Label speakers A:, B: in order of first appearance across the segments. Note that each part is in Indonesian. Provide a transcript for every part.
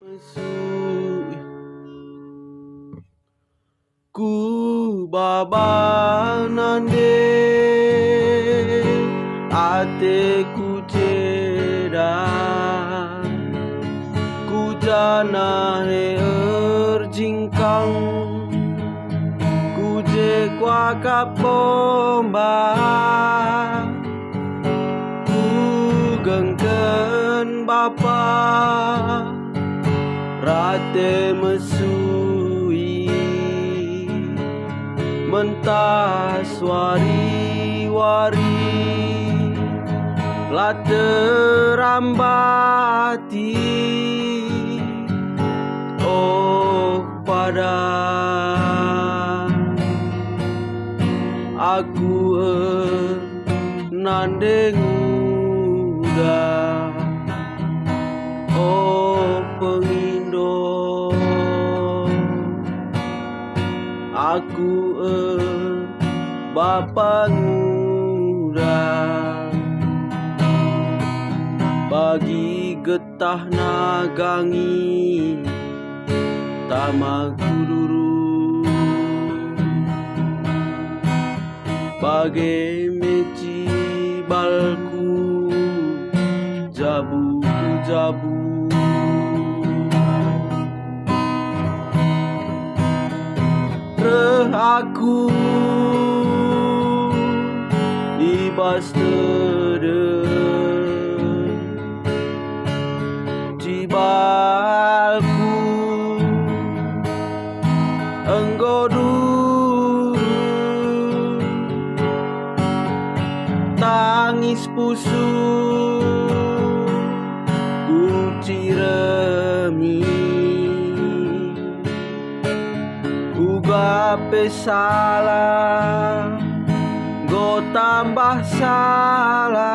A: Mesui ku babanande ate ku ceda ku jana he erjingkang ku je kwa kapomba ku gengken bapa rate mesui mentas wari-wari la terambati oh pada aku nandeng udah oh pengindo aku bapa muda bagi getah nagangi tamagururu bagai meci balku jabu-jabu aku ibas tede cibalku enggo dulu tangis pusu ku ciremi uga pesalah go tambah salah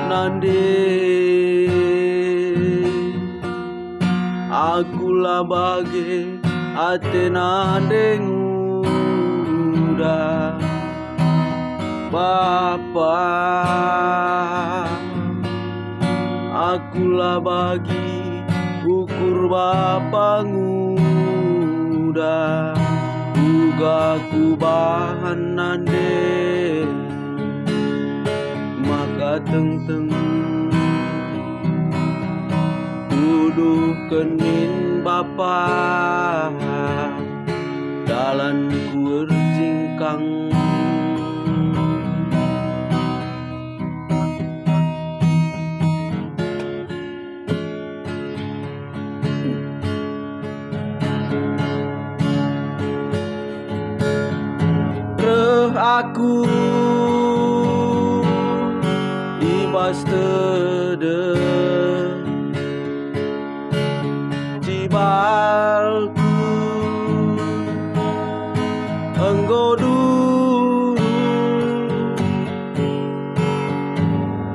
A: nande akulah bage ate nandeng udah bapa akulah bagi ukur bapa nguda uga ku bahan nande maka teng-teng kudu kenin bapa dalan ku erjingkang aku ibas tede cibalku enggo dulu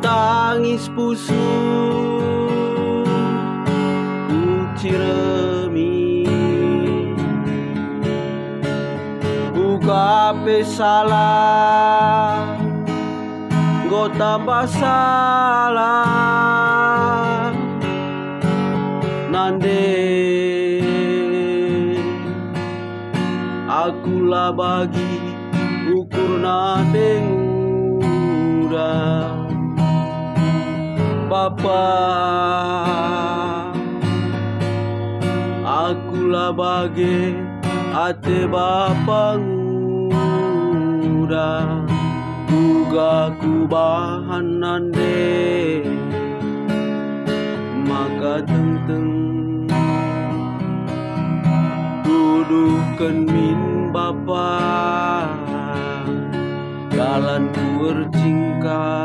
A: tangis pusu ku ciremi kape salah go tambah salah nande akulah bagi ukur nandeng udah bapa akulah bagi ate bapa udah uga ku bahan nande maka teng-teng kudu kenin bapa jalan ku erjingkang